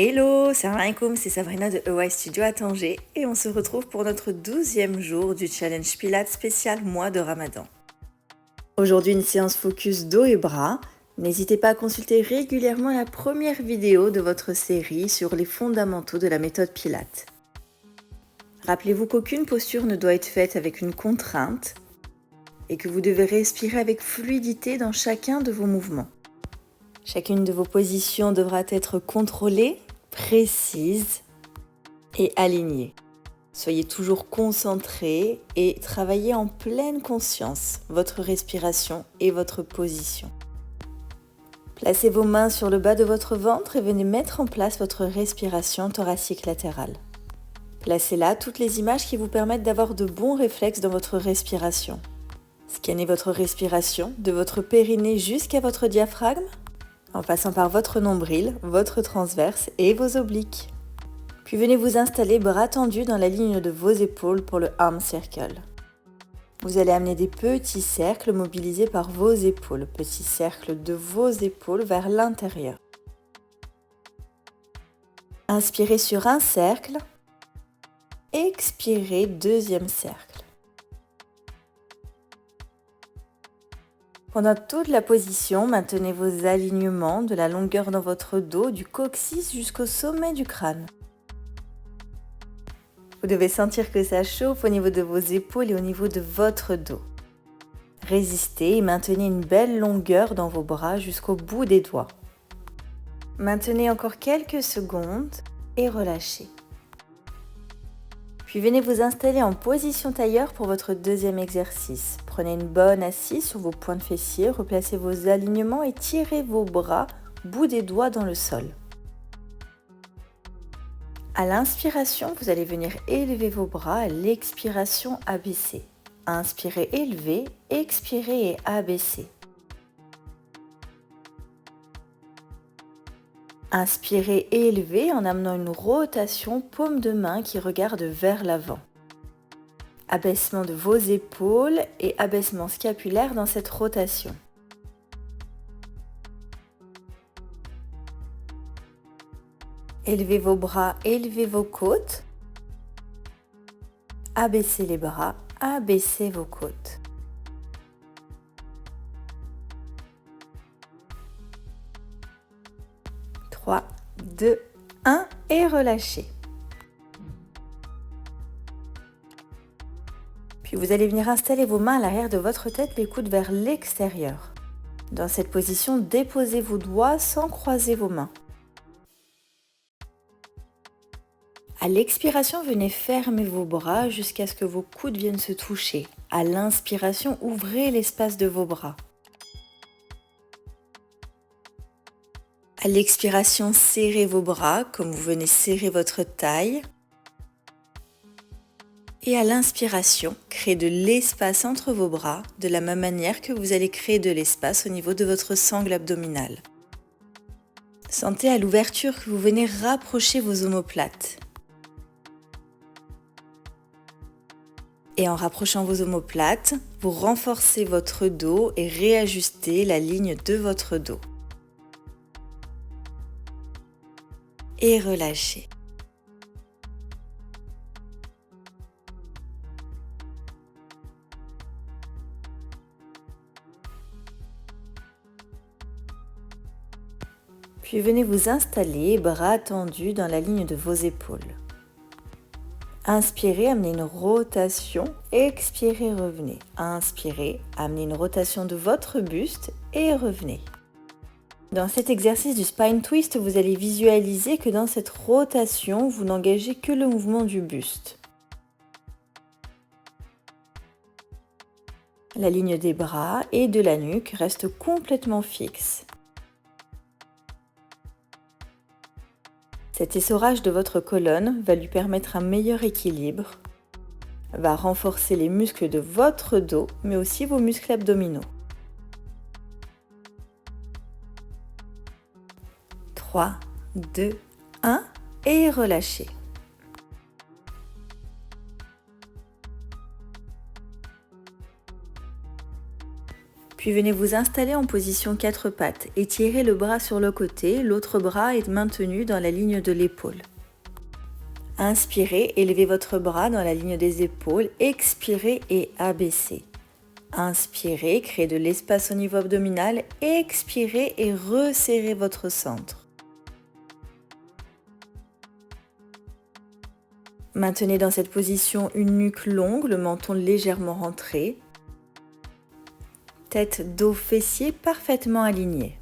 Hello, salam alaikum, c'est Sabrina de EY Studio à Tanger et on se retrouve pour notre 12e jour du challenge Pilates spécial mois de Ramadan. Aujourd'hui une séance focus dos et bras. N'hésitez pas à consulter régulièrement la première vidéo de votre série sur les fondamentaux de la méthode Pilates. Rappelez-vous qu'aucune posture ne doit être faite avec une contrainte et que vous devez respirer avec fluidité dans chacun de vos mouvements. Chacune de vos positions devra être contrôlée, précise et alignée. Soyez toujours concentrés et travaillez en pleine conscience votre respiration et votre position. Placez vos mains sur le bas de votre ventre et venez mettre en place votre respiration thoracique latérale. Placez là toutes les images qui vous permettent d'avoir de bons réflexes dans votre respiration. Scannez votre respiration de votre périnée jusqu'à votre diaphragme, en passant par votre nombril, votre transverse et vos obliques. Puis venez vous installer bras tendus dans la ligne de vos épaules pour le arm circle. Vous allez amener des petits cercles mobilisés par vos épaules, petits cercles de vos épaules vers l'intérieur. Inspirez sur un cercle, expirez deuxième cercle. Pendant toute la position, maintenez vos alignements de la longueur dans votre dos, du coccyx jusqu'au sommet du crâne. Vous devez sentir que ça chauffe au niveau de vos épaules et au niveau de votre dos. Résistez et maintenez une belle longueur dans vos bras jusqu'au bout des doigts. Maintenez encore quelques secondes et relâchez. Puis venez vous installer en position tailleur pour votre deuxième exercice. Prenez une bonne assise sur vos points de fessiers, replacez vos alignements et tirez vos bras, bout des doigts dans le sol. À l'inspiration, vous allez venir élever vos bras, à l'expiration, abaisser. Inspirez, élevez, expirez et abaissez. Inspirez et élevez en amenant une rotation paume de main qui regarde vers l'avant. Abaissement de vos épaules et abaissement scapulaire dans cette rotation. Élevez vos bras, élevez vos côtes. Abaissez les bras, abaissez vos côtes. Trois, 2, 1 et relâchez. Puis vous allez venir installer vos mains à l'arrière de votre tête, les coudes vers l'extérieur. Dans cette position, déposez vos doigts sans croiser vos mains. À l'expiration, venez fermer vos bras jusqu'à ce que vos coudes viennent se toucher. À l'inspiration, ouvrez l'espace de vos bras. À l'expiration, serrez vos bras comme vous venez serrer votre taille. Et à l'inspiration, créez de l'espace entre vos bras de la même manière que vous allez créer de l'espace au niveau de votre sangle abdominale. Sentez à l'ouverture que vous venez rapprocher vos omoplates. Et en rapprochant vos omoplates, vous renforcez votre dos et réajustez la ligne de votre dos. Et relâchez. Puis venez vous installer, bras tendus dans la ligne de vos épaules. Inspirez, amenez une rotation, expirez, revenez. Inspirez, amenez une rotation de votre buste et revenez. Dans cet exercice du spine twist, vous allez visualiser que dans cette rotation, vous n'engagez que le mouvement du buste. La ligne des bras et de la nuque reste complètement fixe. Cet essorage de votre colonne va lui permettre un meilleur équilibre, va renforcer les muscles de votre dos, mais aussi vos muscles abdominaux. 3, 2, 1 et relâchez. Puis venez vous installer en position 4 pattes. Étirez le bras sur le côté, l'autre bras est maintenu dans la ligne de l'épaule. Inspirez, élevez votre bras dans la ligne des épaules, expirez et abaissez. Inspirez, créez de l'espace au niveau abdominal, expirez et resserrez votre centre. Maintenez dans cette position une nuque longue, le menton légèrement rentré. Tête, dos, fessiers parfaitement alignés.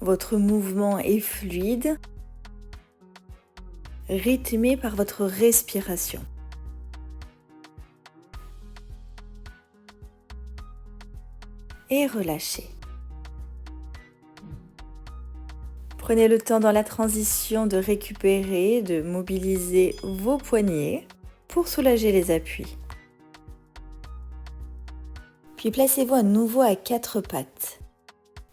Votre mouvement est fluide, rythmé par votre respiration. Et relâchez. Prenez le temps dans la transition de récupérer, de mobiliser vos poignets pour soulager les appuis. Puis placez-vous à nouveau à 4 pattes.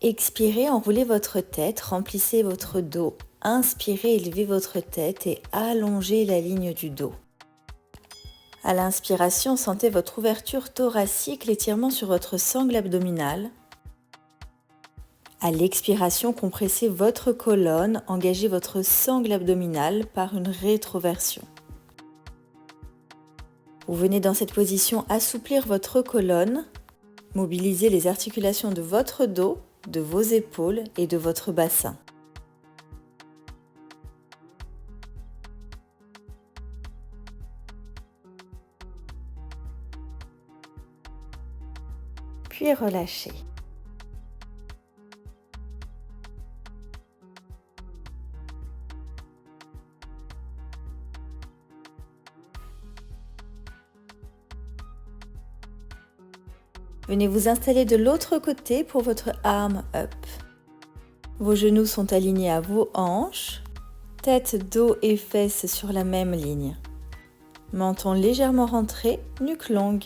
Expirez, enroulez votre tête, remplissez votre dos. Inspirez, élevez votre tête et allongez la ligne du dos. À l'inspiration, sentez votre ouverture thoracique, l'étirement sur votre sangle abdominale. À l'expiration, compressez votre colonne, engagez votre sangle abdominale par une rétroversion. Vous venez dans cette position assouplir votre colonne, mobiliser les articulations de votre dos, de vos épaules et de votre bassin. Puis relâchez. Venez vous installer de l'autre côté pour votre arm up. Vos genoux sont alignés à vos hanches, tête, dos et fesses sur la même ligne. Menton légèrement rentré, nuque longue.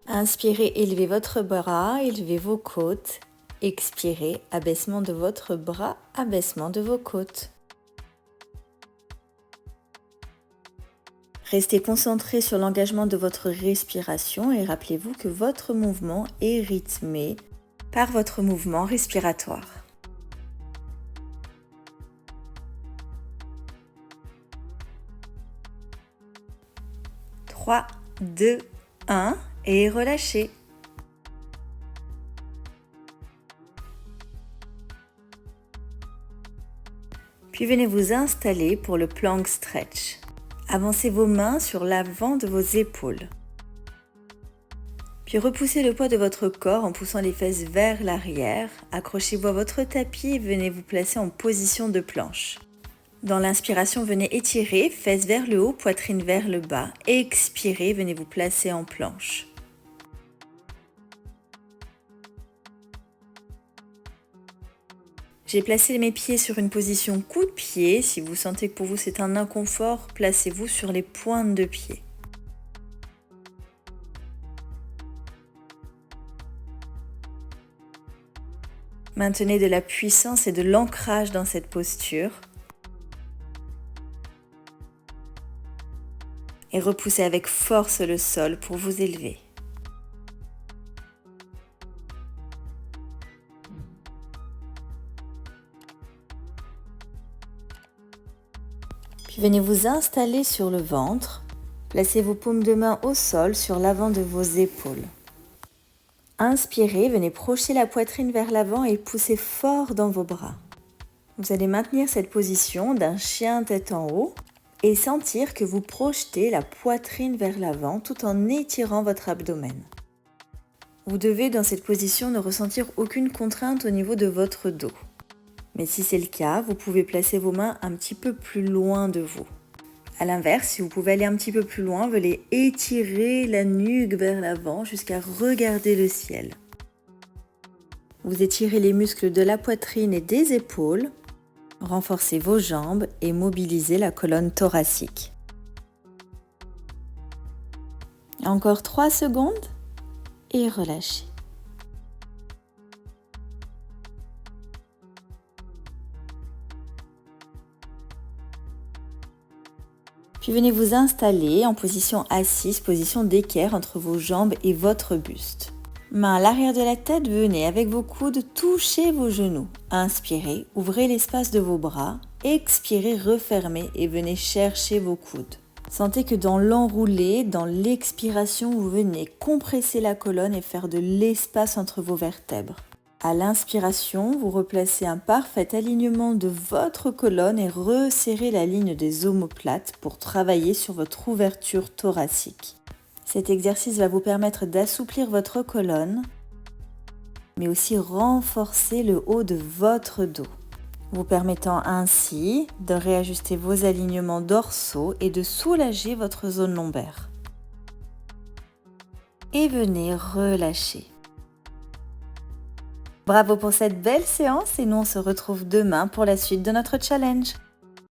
Inspirez, élevez votre bras, élevez vos côtes. Expirez, abaissement de votre bras, abaissement de vos côtes. Restez concentré sur l'engagement de votre respiration et rappelez-vous que votre mouvement est rythmé par votre mouvement respiratoire. 3, 2, 1 et relâchez. Puis venez vous installer pour le plank stretch. Avancez vos mains sur l'avant de vos épaules. Puis repoussez le poids de votre corps en poussant les fesses vers l'arrière. Accrochez-vous à votre tapis et venez vous placer en position de planche. Dans l'inspiration, venez étirer, fesses vers le haut, poitrine vers le bas. Expirez, venez vous placer en planche. J'ai placé mes pieds sur une position coup de pied. Si vous sentez que pour vous c'est un inconfort, placez-vous sur les pointes de pied. Maintenez de la puissance et de l'ancrage dans cette posture. Et repoussez avec force le sol pour vous élever. Puis venez vous installer sur le ventre. Placez vos paumes de main au sol sur l'avant de vos épaules. Inspirez, venez projeter la poitrine vers l'avant et poussez fort dans vos bras. Vous allez maintenir cette position d'un chien tête en haut et sentir que vous projetez la poitrine vers l'avant tout en étirant votre abdomen. Vous devez dans cette position ne ressentir aucune contrainte au niveau de votre dos. Mais si c'est le cas, vous pouvez placer vos mains un petit peu plus loin de vous. A l'inverse, si vous pouvez aller un petit peu plus loin, venez étirer la nuque vers l'avant jusqu'à regarder le ciel. Vous étirez les muscles de la poitrine et des épaules, renforcez vos jambes et mobilisez la colonne thoracique. Encore 3 secondes et relâchez. Puis venez vous installer en position assise, position d'équerre entre vos jambes et votre buste. Main à l'arrière de la tête, venez avec vos coudes toucher vos genoux. Inspirez, ouvrez l'espace de vos bras. Expirez, refermez et venez chercher vos coudes. Sentez que dans l'enroulé, dans l'expiration, vous venez compresser la colonne et faire de l'espace entre vos vertèbres. À l'inspiration, vous replacez un parfait alignement de votre colonne et resserrez la ligne des omoplates pour travailler sur votre ouverture thoracique. Cet exercice va vous permettre d'assouplir votre colonne, mais aussi renforcer le haut de votre dos, vous permettant ainsi de réajuster vos alignements dorsaux et de soulager votre zone lombaire. Et venez relâcher. Bravo pour cette belle séance et nous on se retrouve demain pour la suite de notre challenge.